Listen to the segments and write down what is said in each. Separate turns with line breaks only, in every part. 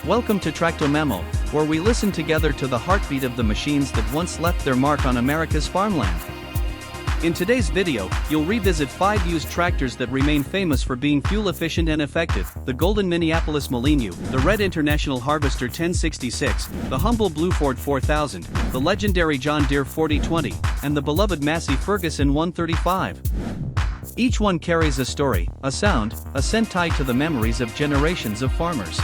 Welcome to Tracto Memo, where we listen together to the heartbeat of the machines that once left their mark on America's farmland. In today's video, you'll revisit 5 used tractors that remain famous for being fuel efficient and effective: the golden Minneapolis-Moline U, the red International Harvester 1066, the humble blue Ford 4000, the legendary John Deere 4020, and the beloved Massey Ferguson 135. Each one carries a story, a sound, a scent tied to the memories of generations of farmers.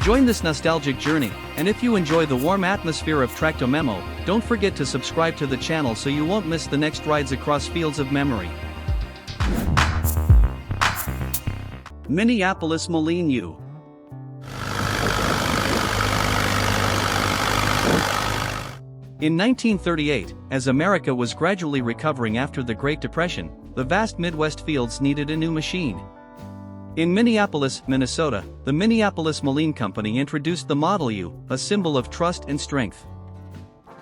Join this nostalgic journey, and if you enjoy the warm atmosphere of Tracto Memo, don't forget to subscribe to the channel so you won't miss the next rides across fields of memory. Minneapolis-Moline U. In 1938, as America was gradually recovering after the Great Depression, the vast Midwest fields needed a new machine. In Minneapolis, Minnesota, the Minneapolis-Moline Company introduced the Model U, a symbol of trust and strength.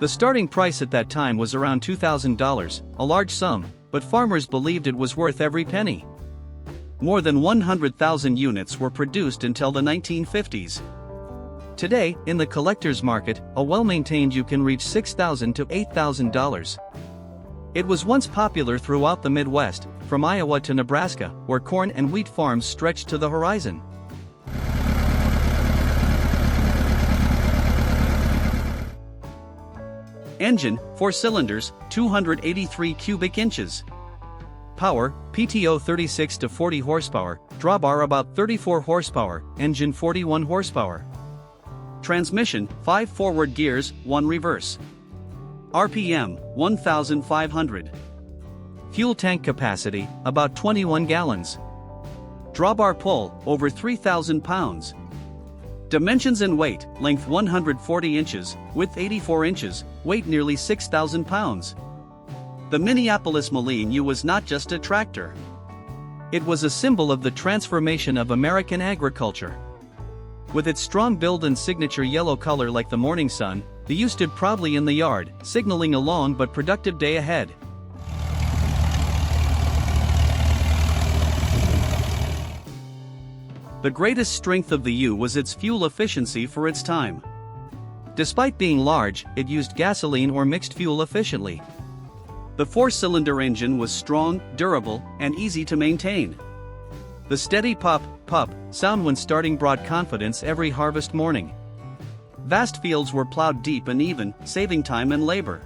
The starting price at that time was around $2,000, a large sum, but farmers believed it was worth every penny. More than 100,000 units were produced until the 1950s. Today, in the collector's market, a well-maintained U can reach $6,000 to $8,000. It was once popular throughout the Midwest, from Iowa to Nebraska, where corn and wheat farms stretched to the horizon. Engine, 4 cylinders, 283 cubic inches. Power, PTO 36 to 40 horsepower, drawbar about 34 horsepower, engine 41 horsepower. Transmission, 5 forward gears, 1 reverse. RPM, 1,500. Fuel tank capacity, about 21 gallons. Drawbar pull, over 3,000 pounds. Dimensions and weight: length 140 inches, width 84 inches, weight nearly 6,000 pounds. The Minneapolis-Moline U was not just a tractor. It was a symbol of the transformation of American agriculture. With its strong build and signature yellow color like the morning sun, the U stood proudly in the yard, signaling a long but productive day ahead. The greatest strength of the U was its fuel efficiency for its time. Despite being large, it used gasoline or mixed fuel efficiently. The 4-cylinder engine was strong, durable, and easy to maintain. The steady pop sound when starting brought confidence every harvest morning. Vast fields were plowed deep and even, saving time and labor.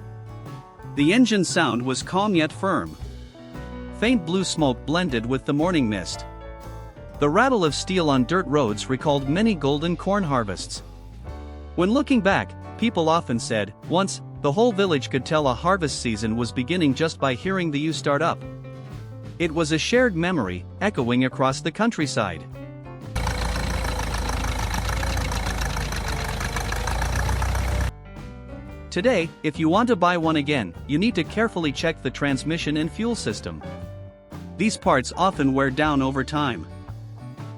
The engine sound was calm yet firm. Faint blue smoke blended with the morning mist. The rattle of steel on dirt roads recalled many golden corn harvests. When looking back, people often said, once, the whole village could tell a harvest season was beginning just by hearing the U start up. It was a shared memory, echoing across the countryside. Today, if you want to buy one again, you need to carefully check the transmission and fuel system. These parts often wear down over time.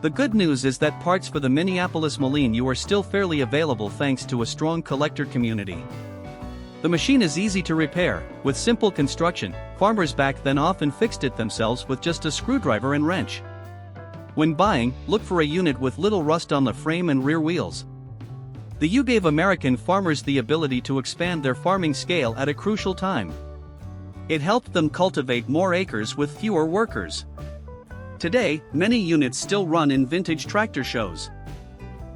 The good news is that parts for the Minneapolis-Moline U are still fairly available thanks to a strong collector community. The machine is easy to repair. With simple construction, farmers back then often fixed it themselves with just a screwdriver and wrench. When buying, look for a unit with little rust on the frame and rear wheels. The U gave American farmers the ability to expand their farming scale at a crucial time. It helped them cultivate more acres with fewer workers. Today, many units still run in vintage tractor shows.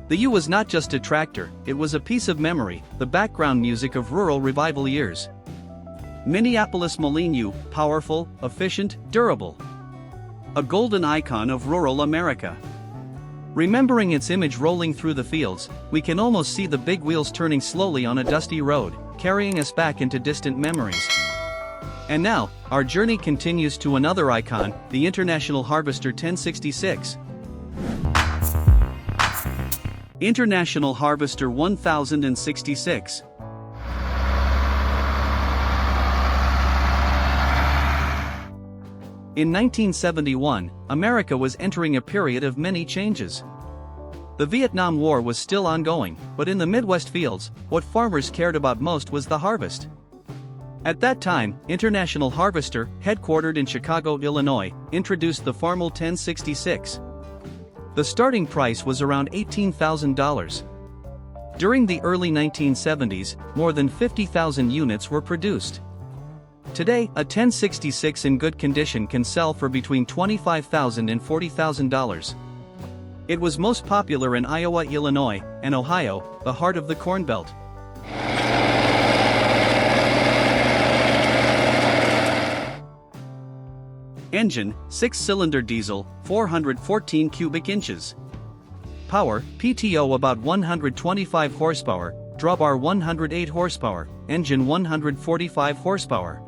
The U was not just a tractor, it was a piece of memory, the background music of rural revival years. Minneapolis-Moline U, powerful, efficient, durable. A golden icon of rural America. Remembering its image rolling through the fields, we can almost see the big wheels turning slowly on a dusty road, carrying us back into distant memories. And now, our journey continues to another icon, the International Harvester 1066. International Harvester 1066. In 1971, America was entering a period of many changes. The Vietnam War was still ongoing, but in the Midwest fields, what farmers cared about most was the harvest. At that time, International Harvester, headquartered in Chicago, Illinois, introduced the Farmall 1066. The starting price was around $18,000. During the early 1970s, more than 50,000 units were produced. Today, a 1066 in good condition can sell for between $25,000 and $40,000. It was most popular in Iowa, Illinois, and Ohio, the heart of the Corn Belt. Engine, 6-cylinder diesel, 414 cubic inches. Power, PTO about 125 horsepower, drawbar 108 horsepower, engine 145 horsepower.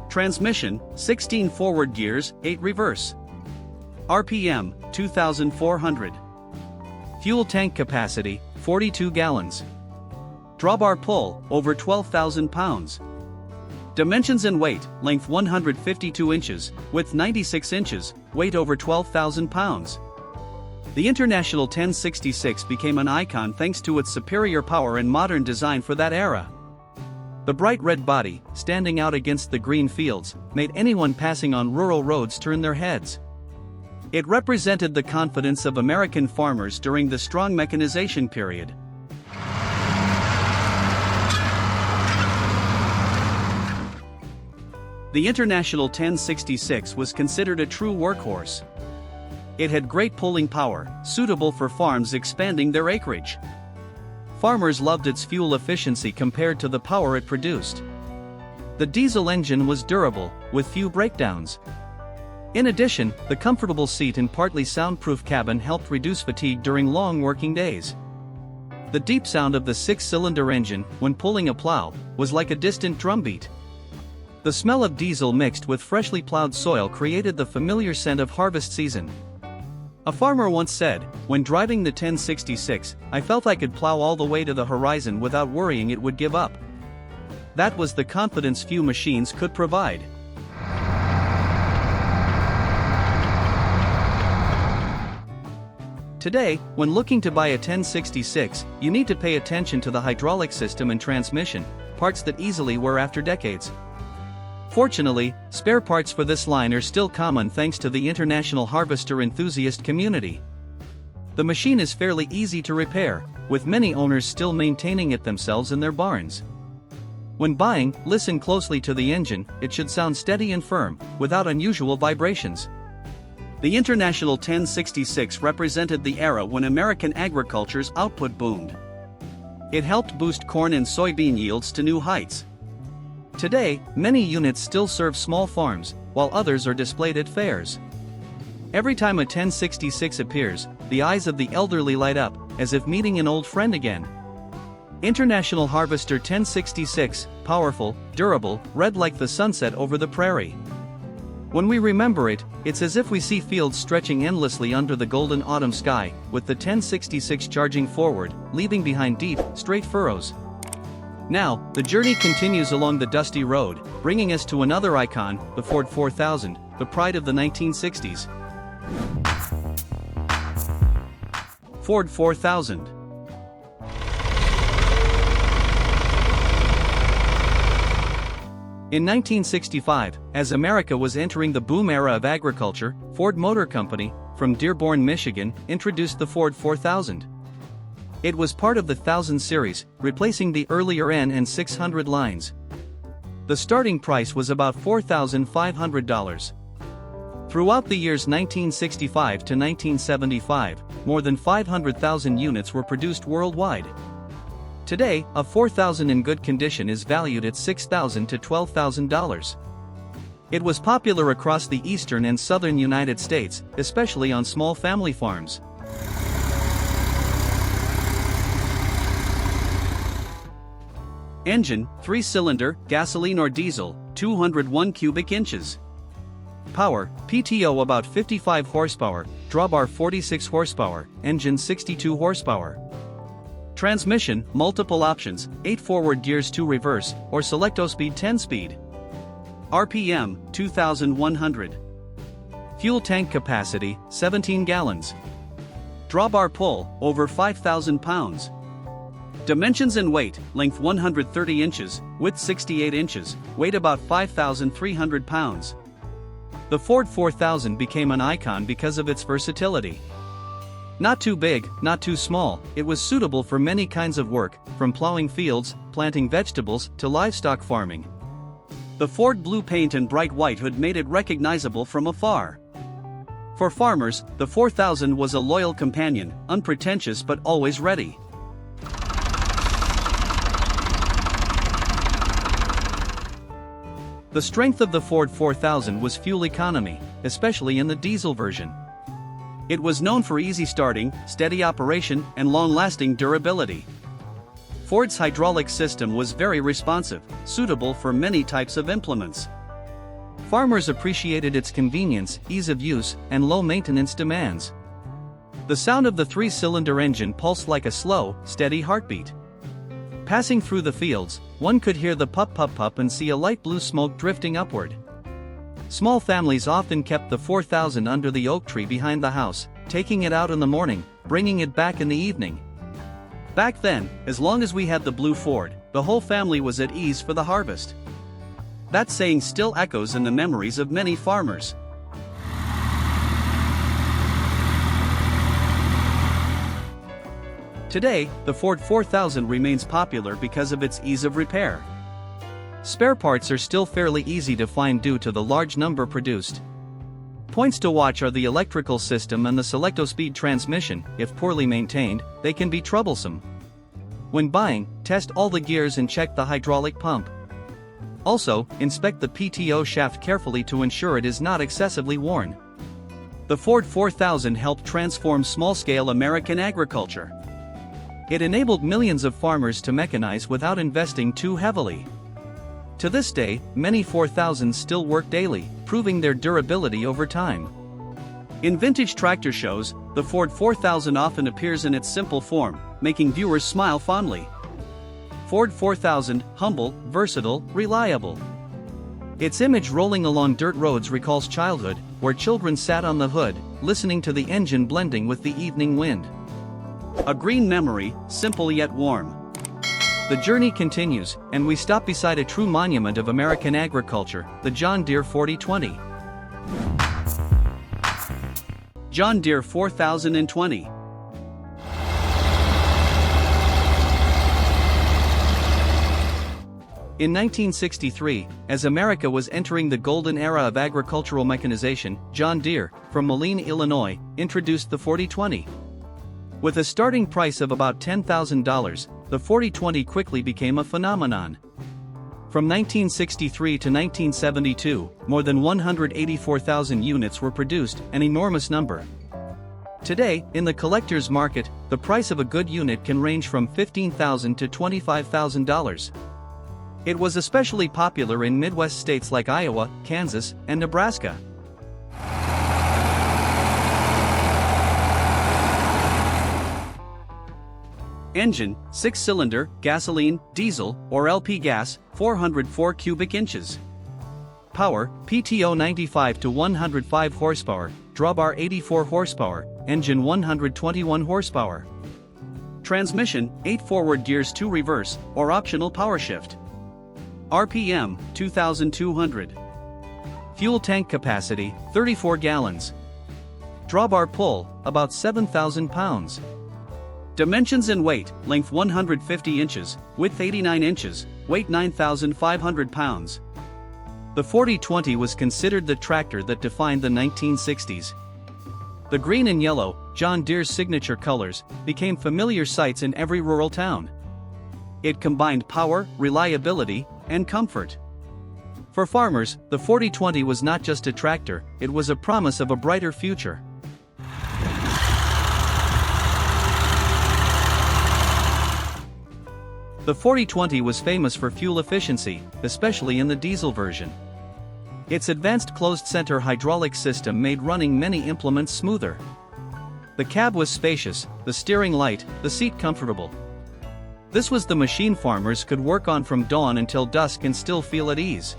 Transmission, 16 forward gears, 8 reverse. RPM, 2,400. Fuel tank capacity, 42 gallons. Drawbar pull, over 12,000 pounds. Dimensions and weight, length 152 inches, width 96 inches, weight over 12,000 pounds. The International 1066 became an icon thanks to its superior power and modern design for that era. The bright red body, standing out against the green fields, made anyone passing on rural roads turn their heads. It represented the confidence of American farmers during the strong mechanization period. The International 1066 was considered a true workhorse. It had great pulling power, suitable for farms expanding their acreage. Farmers loved its fuel efficiency compared to the power it produced. The diesel engine was durable, with few breakdowns. In addition, the comfortable seat and partly soundproof cabin helped reduce fatigue during long working days. The deep sound of the 6-cylinder engine, when pulling a plow, was like a distant drumbeat. The smell of diesel mixed with freshly plowed soil created the familiar scent of harvest season. A farmer once said, "When driving the 1066, I felt I could plow all the way to the horizon without worrying it would give up." That was the confidence few machines could provide. Today, when looking to buy a 1066, you need to pay attention to the hydraulic system and transmission, parts that easily wear after decades. Fortunately, spare parts for this line are still common thanks to the international harvester enthusiast community. The machine is fairly easy to repair, with many owners still maintaining it themselves in their barns. When buying, listen closely to the engine. It should sound steady and firm, without unusual vibrations. The International 1066 represented the era when American agriculture's output boomed. It helped boost corn and soybean yields to new heights. Today, many units still serve small farms, while others are displayed at fairs. Every time a 1066 appears, the eyes of the elderly light up, as if meeting an old friend again. International Harvester 1066, powerful, durable, red like the sunset over the prairie. When we remember it, it's as if we see fields stretching endlessly under the golden autumn sky, with the 1066 charging forward, leaving behind deep, straight furrows. Now, the journey continues along the dusty road, bringing us to another icon, the Ford 4000, the pride of the 1960s. Ford 4000. In 1965, as America was entering the boom era of agriculture, Ford Motor Company, from Dearborn, Michigan, introduced the Ford 4000. It was part of the 1000 series, replacing the earlier N and 600 lines. The starting price was about $4,500. Throughout the years 1965 to 1975, more than 500,000 units were produced worldwide. Today, a 4000 in good condition is valued at $6,000 to $12,000. It was popular across the eastern and southern United States, especially on small family farms. Engine, 3-cylinder, gasoline or diesel, 201 cubic inches. Power, PTO about 55 horsepower, drawbar 46 horsepower, engine 62 horsepower. Transmission, multiple options, 8 forward gears 2 reverse, or Selecto-Speed 10-speed. RPM, 2,100. Fuel tank capacity, 17 gallons. Drawbar pull, over 5,000 pounds. Dimensions and weight, length 130 inches, width 68 inches, weight about 5,300 pounds. The Ford 4000 became an icon because of its versatility. Not too big, not too small, it was suitable for many kinds of work, from plowing fields, planting vegetables, to livestock farming. The Ford blue paint and bright white hood made it recognizable from afar. For farmers, the 4000 was a loyal companion, unpretentious but always ready. The strength of the Ford 4000 was fuel economy, especially in the diesel version. It was known for easy starting, steady operation, and long-lasting durability. Ford's hydraulic system was very responsive, suitable for many types of implements. Farmers appreciated its convenience, ease of use, and low maintenance demands. The sound of the three-cylinder engine pulsed like a slow, steady heartbeat. Passing through the fields, one could hear the pup-pup-pup and see a light blue smoke drifting upward. Small families often kept the 4000 under the oak tree behind the house, taking it out in the morning, bringing it back in the evening. Back then, as long as we had the blue Ford, the whole family was at ease for the harvest. That saying still echoes in the memories of many farmers. Today, the Ford 4000 remains popular because of its ease of repair. Spare parts are still fairly easy to find due to the large number produced. Points to watch are the electrical system and the selecto-speed transmission. If poorly maintained, they can be troublesome. When buying, test all the gears and check the hydraulic pump. Also, inspect the PTO shaft carefully to ensure it is not excessively worn. The Ford 4000 helped transform small-scale American agriculture. It enabled millions of farmers to mechanize without investing too heavily. To this day, many 4000s still work daily, proving their durability over time. In vintage tractor shows, the Ford 4000 often appears in its simple form, making viewers smile fondly. Ford 4000, humble, versatile, reliable. Its image rolling along dirt roads recalls childhood, where children sat on the hood, listening to the engine blending with the evening wind. A green memory, simple yet warm. The journey continues, and we stop beside a true monument of American agriculture, the John Deere 4020. John Deere 4020. In 1963, as America was entering the golden era of agricultural mechanization, John Deere, from Moline, Illinois, introduced the 4020. With a starting price of about $10,000, the 4020 quickly became a phenomenon. From 1963 to 1972, more than 184,000 units were produced, an enormous number. Today, in the collector's market, the price of a good unit can range from $15,000 to $25,000. It was especially popular in Midwest states like Iowa, Kansas, and Nebraska. Engine, 6-cylinder, gasoline, diesel, or LP gas, 404 cubic inches. Power, PTO 95 to 105 horsepower, drawbar 84 horsepower, engine 121 horsepower. Transmission, 8 forward gears 2 reverse, or optional power shift. RPM, 2,200. Fuel tank capacity, 34 gallons. Drawbar pull, about 7,000 pounds. Dimensions and weight: length 150 inches, width 89 inches, weight 9,500 pounds. The 4020 was considered the tractor that defined the 1960s. The green and yellow, John Deere's signature colors, became familiar sights in every rural town. It combined power, reliability, and comfort. For farmers, the 4020 was not just a tractor, it was a promise of a brighter future. The 4020 was famous for fuel efficiency, especially in the diesel version. Its advanced closed-center hydraulic system made running many implements smoother. The cab was spacious, the steering light, the seat comfortable. This was the machine farmers could work on from dawn until dusk and still feel at ease.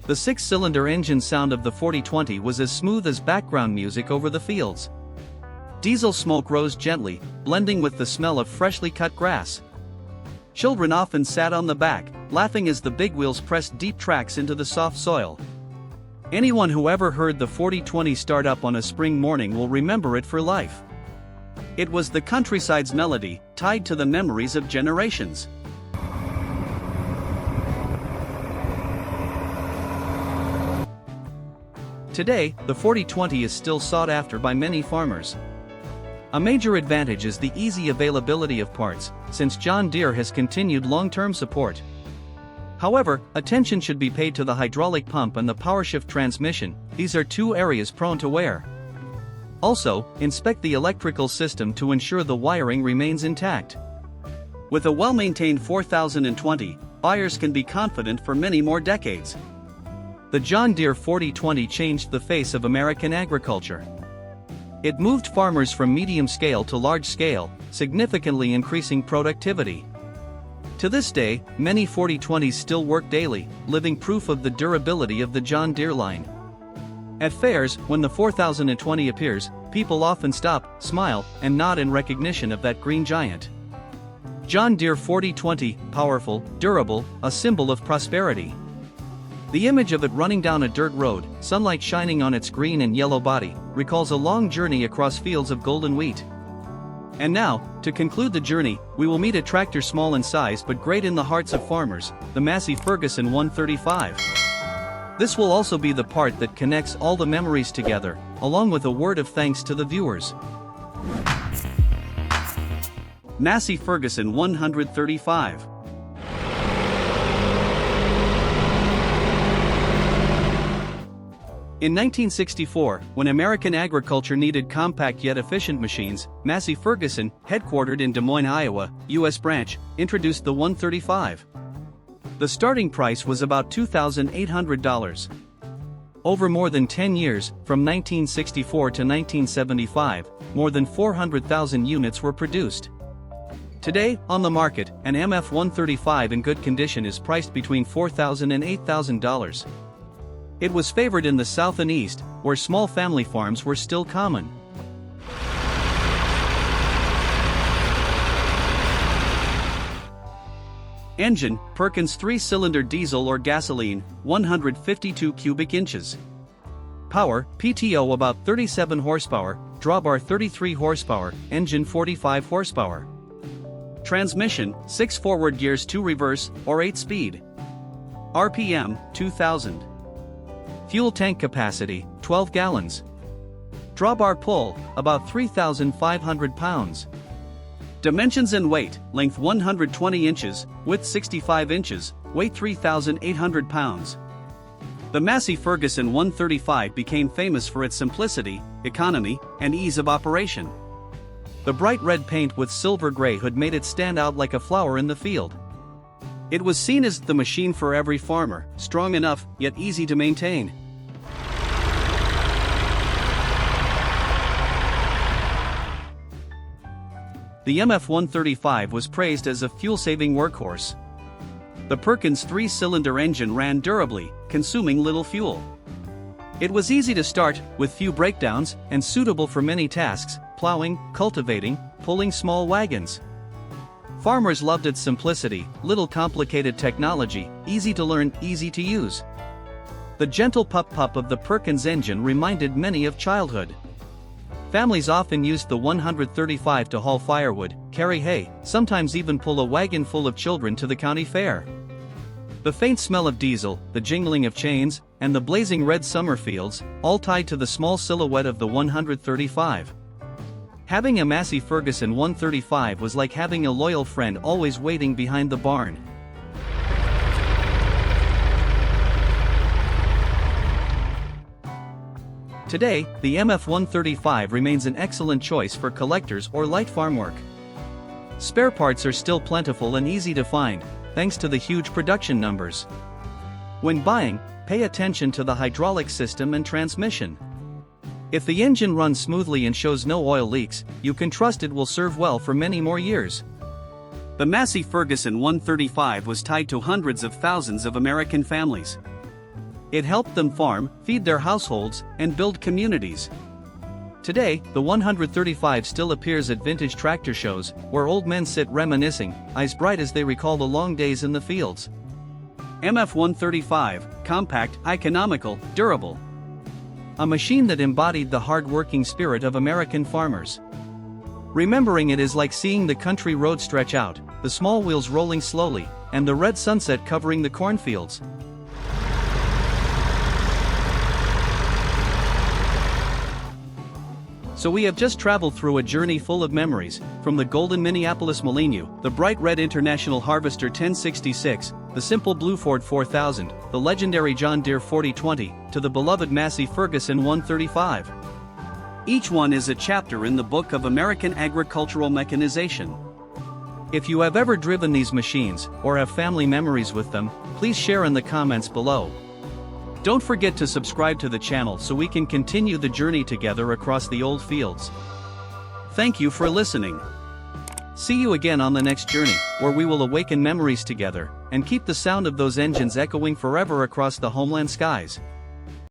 The 6-cylinder engine sound of the 4020 was as smooth as background music over the fields. Diesel smoke rose gently, blending with the smell of freshly cut grass. Children often sat on the back, laughing as the big wheels pressed deep tracks into the soft soil. Anyone who ever heard the 4020 start up on a spring morning will remember it for life. It was the countryside's melody, tied to the memories of generations. Today, the 4020 is still sought after by many farmers. A major advantage is the easy availability of parts, since John Deere has continued long-term support. However, attention should be paid to the hydraulic pump and the powershift transmission. These are two areas prone to wear. Also, inspect the electrical system to ensure the wiring remains intact. With a well-maintained 4020, buyers can be confident for many more decades. The John Deere 4020 changed the face of American agriculture. It moved farmers from medium scale to large scale, significantly increasing productivity. To this day, many 4020s still work daily, living proof of the durability of the John Deere line. At fairs, when the 4020 appears, people often stop, smile, and nod in recognition of that green giant. John Deere 4020, powerful, durable, a symbol of prosperity. The image of it running down a dirt road, sunlight shining on its green and yellow body, recalls a long journey across fields of golden wheat. And now, to conclude the journey, we will meet a tractor small in size but great in the hearts of farmers, the Massey Ferguson 135. This will also be the part that connects all the memories together, along with a word of thanks to the viewers. Massey Ferguson 135. In 1964, when American agriculture needed compact yet efficient machines, Massey Ferguson, headquartered in Des Moines, Iowa, U.S. branch, introduced the 135. The starting price was about $2,800. Over more than 10 years, from 1964 to 1975, more than 400,000 units were produced. Today, on the market, an MF 135 in good condition is priced between $4,000 and $8,000. It was favored in the South and East, where small family farms were still common. Engine, Perkins 3-cylinder diesel or gasoline, 152 cubic inches. Power, PTO about 37 horsepower, drawbar 33 horsepower, engine 45 horsepower. Transmission, 6 forward gears 2 reverse, or 8 speed. RPM, 2000. Fuel tank capacity, 12 gallons. Drawbar pull, about 3,500 pounds. Dimensions and weight, length 120 inches, width 65 inches, weight 3,800 pounds. The Massey Ferguson 135 became famous for its simplicity, economy, and ease of operation. The bright red paint with silver gray hood made it stand out like a flower in the field. It was seen as the machine for every farmer, strong enough, yet easy to maintain. The MF 135 was praised as a fuel-saving workhorse. The Perkins 3-cylinder engine ran durably, consuming little fuel. It was easy to start, with few breakdowns, and suitable for many tasks: plowing, cultivating, pulling small wagons. Farmers loved its simplicity, little complicated technology, easy to learn, easy to use. The gentle pup-pup of the Perkins engine reminded many of childhood. Families often used the 135 to haul firewood, carry hay, sometimes even pull a wagon full of children to the county fair. The faint smell of diesel, the jingling of chains, and the blazing red summer fields, all tied to the small silhouette of the 135. Having a Massey Ferguson 135 was like having a loyal friend always waiting behind the barn. Today, the MF 135 remains an excellent choice for collectors or light farm work. Spare parts are still plentiful and easy to find, thanks to the huge production numbers. When buying, pay attention to the hydraulic system and transmission. If the engine runs smoothly and shows no oil leaks, you can trust it will serve well for many more years. The Massey Ferguson 135 was tied to hundreds of thousands of American families. It helped them farm, feed their households, and build communities. Today, the 135 still appears at vintage tractor shows, where old men sit reminiscing, eyes bright as they recall the long days in the fields. MF 135, compact, economical, durable. A machine that embodied the hard-working spirit of American farmers. Remembering it is like seeing the country road stretch out, the small wheels rolling slowly, and the red sunset covering the cornfields. So we have just traveled through a journey full of memories, from the golden Minneapolis-Moline U, the bright red International Harvester 1066, the simple blue Ford 4000, the legendary John Deere 4020, to the beloved Massey Ferguson 135. Each one is a chapter in the book of American agricultural mechanization. If you have ever driven these machines, or have family memories with them, please share in the comments below. Don't forget to subscribe to the channel so we can continue the journey together across the old fields. Thank you for listening. See you again on the next journey, where we will awaken memories together, and keep the sound of those engines echoing forever across the homeland skies.